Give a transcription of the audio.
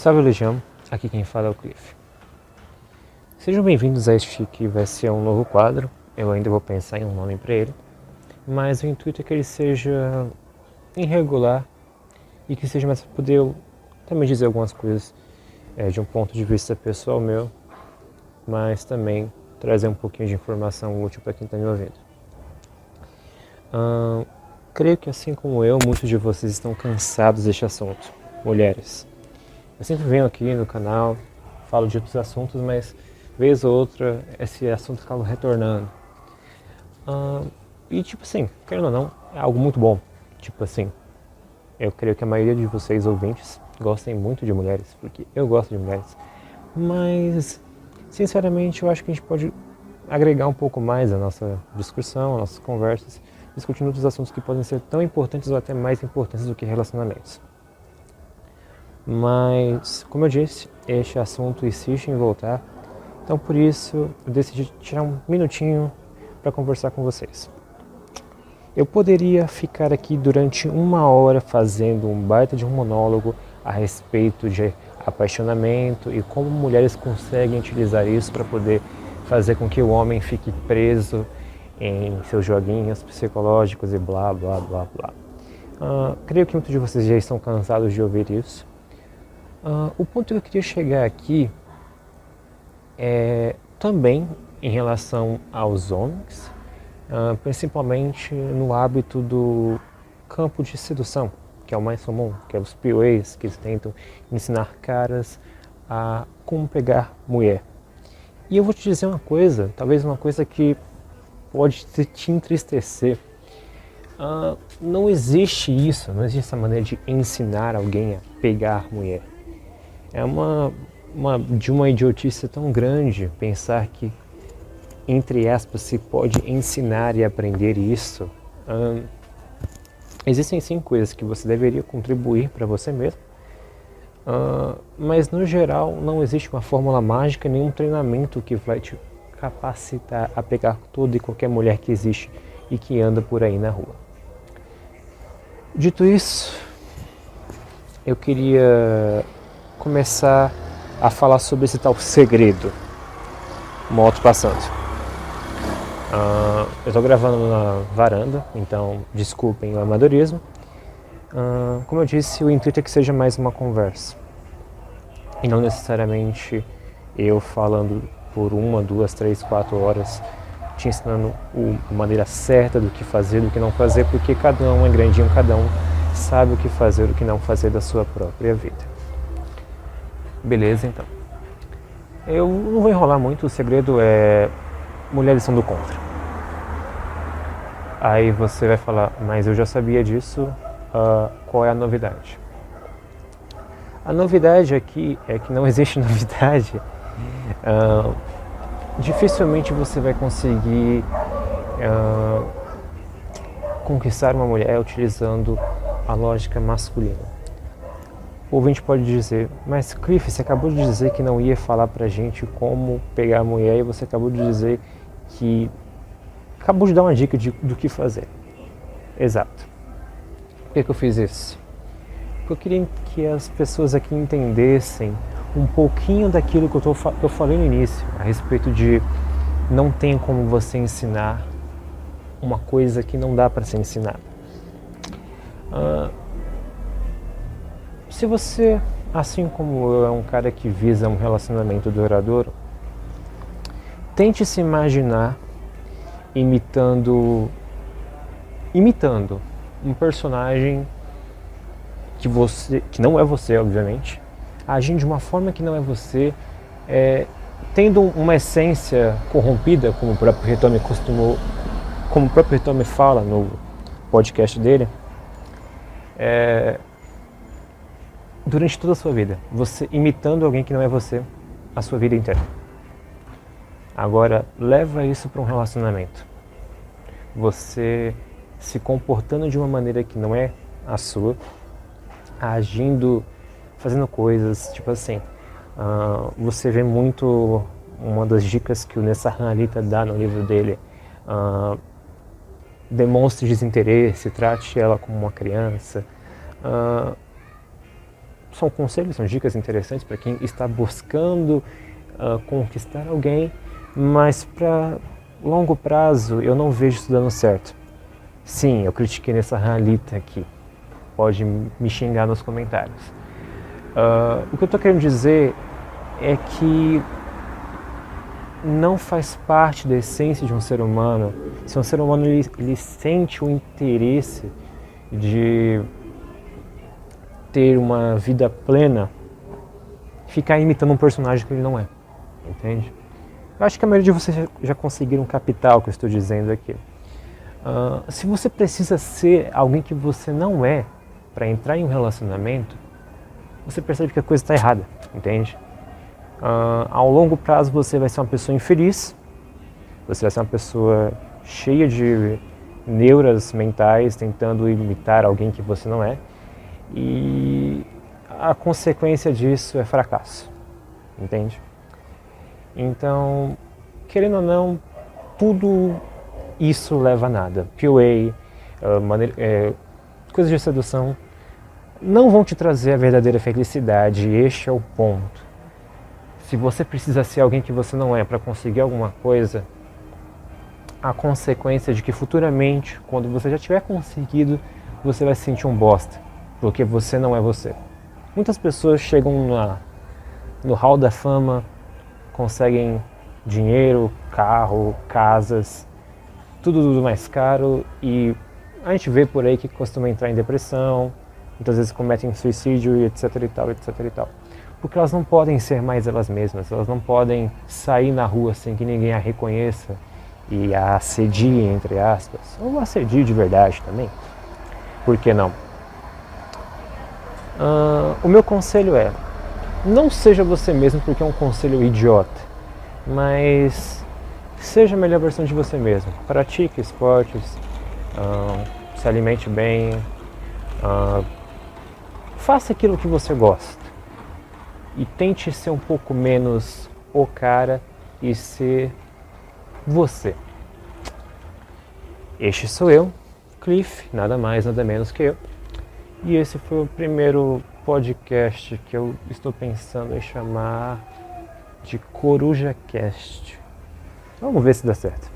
Salve Legião, aqui quem fala é o Cliff. Sejam bem-vindos a este que vai ser um novo quadro. Eu ainda vou pensar em um nome para ele, mas o intuito é que ele seja irregular e que seja mais para poder eu também dizer algumas coisas de um ponto de vista pessoal meu, mas também trazer um pouquinho de informação útil para quem está me ouvindo. Creio que assim como eu, muitos de vocês estão cansados deste assunto, mulheres. Eu sempre venho aqui no canal, falo de outros assuntos, mas vez ou outra esse assunto acaba retornando. E tipo assim, querendo ou não, é algo muito bom. Tipo assim, eu creio que a maioria de vocês ouvintes gostem muito de mulheres, porque eu gosto de mulheres. Mas, sinceramente, eu acho que a gente pode agregar um pouco mais a nossa discussão, as nossas conversas, discutindo outros assuntos que podem ser tão importantes ou até mais importantes do que relacionamentos. Mas, como eu disse, este assunto insiste em voltar, então por isso eu decidi tirar um minutinho para conversar com vocês. Eu poderia ficar aqui durante 1 hora fazendo um baita de um monólogo a respeito de apaixonamento e como mulheres conseguem utilizar isso para poder fazer com que o homem fique preso em seus joguinhos psicológicos e blá blá blá blá. Creio que muitos de vocês já estão cansados de ouvir isso. O ponto que eu queria chegar aqui é também em relação aos homens, principalmente no hábito do campo de sedução, que é o mais comum, que é os PUAs, que eles tentam ensinar caras a como pegar mulher. E eu vou te dizer uma coisa, talvez uma coisa que pode te entristecer. Não existe isso, não existe essa maneira de ensinar alguém a pegar mulher. É uma idiotice tão grande pensar que, entre aspas, se pode ensinar e aprender isso. Existem sim coisas que você deveria contribuir para você mesmo, mas no geral não existe uma fórmula mágica, nenhum treinamento que vai te capacitar a pegar toda e qualquer mulher que existe e que anda por aí na rua. Dito isso, eu queria começar a falar sobre esse tal segredo. Moto passando. Eu estou gravando na varanda, então desculpem o amadorismo. Como eu disse, o intuito é que seja mais uma conversa. E não necessariamente eu falando por 1, 2, 3, 4 horas, te ensinando a maneira certa do que fazer, do que não fazer, porque cada um é grandinho, cada um sabe o que fazer, o que não fazer da sua própria vida. Beleza, então. Eu não vou enrolar muito, o segredo é mulheres são do contra. Aí você vai falar, mas eu já sabia disso, qual é a novidade? A novidade aqui é que não existe novidade. Dificilmente você vai conseguir conquistar uma mulher utilizando a lógica masculina. O ouvinte pode dizer, mas Cliff, você acabou de dizer que não ia falar pra gente como pegar a mulher e você acabou de dizer que... acabou de dar uma dica do que fazer. Exato. Por que eu fiz isso? Porque eu queria que as pessoas aqui entendessem um pouquinho daquilo que eu falei no início, a respeito de não tem como você ensinar uma coisa que não dá para ser ensinada. Se você, assim como eu, é um cara que visa um relacionamento duradouro, tente se imaginar imitando um personagem que não é você, obviamente, agindo de uma forma que não é você, tendo uma essência corrompida, como o próprio Hitomi fala no podcast dele, durante toda a sua vida, você imitando alguém que não é você a sua vida inteira. Agora, leva isso para um relacionamento. Você se comportando de uma maneira que não é a sua, agindo, fazendo coisas, tipo assim, você vê muito uma das dicas que o Nessahan Alita dá no livro dele, demonstre desinteresse, trate ela como uma criança, são conselhos, são dicas interessantes para quem está buscando conquistar alguém, mas para longo prazo eu não vejo isso dando certo. Sim, eu critiquei nessa Ralita aqui, pode me xingar nos comentários. O que eu estou querendo dizer é que não faz parte da essência de um ser humano. Se um ser humano ele sente o interesse de ter uma vida plena, ficar imitando um personagem que ele não é, entende? Eu acho que a maioria de vocês já conseguiram captar o que eu estou dizendo aqui. Se você precisa ser alguém que você não é para entrar em um relacionamento, você percebe que a coisa está errada, entende? Ao longo prazo você vai ser uma pessoa infeliz, você vai ser uma pessoa cheia de neuras mentais tentando imitar alguém que você não é, e a consequência disso é fracasso, entende? Então, querendo ou não, tudo isso leva a nada. PUA, coisas de sedução, não vão te trazer a verdadeira felicidade, este é o ponto. Se você precisa ser alguém que você não é para conseguir alguma coisa, a consequência de que futuramente, quando você já tiver conseguido, você vai se sentir um bosta, porque você não é você. Muitas pessoas chegam no hall da fama, conseguem dinheiro, carro, casas, tudo mais caro, e a gente vê por aí que costuma entrar em depressão, muitas vezes cometem suicídio e etc e tal, etc e tal. Porque elas não podem ser mais elas mesmas, elas não podem sair na rua sem que ninguém a reconheça e a assedie, entre aspas, ou assedie de verdade também. Por que não? O meu conselho é, não seja você mesmo porque é um conselho idiota, mas seja a melhor versão de você mesmo. Pratique esportes, se alimente bem, faça aquilo que você gosta. E tente ser um pouco menos o cara e ser você. Este sou eu, Cliff, nada mais, nada menos que eu. E esse foi o primeiro podcast que eu estou pensando em chamar de Coruja Cast. Vamos ver se dá certo.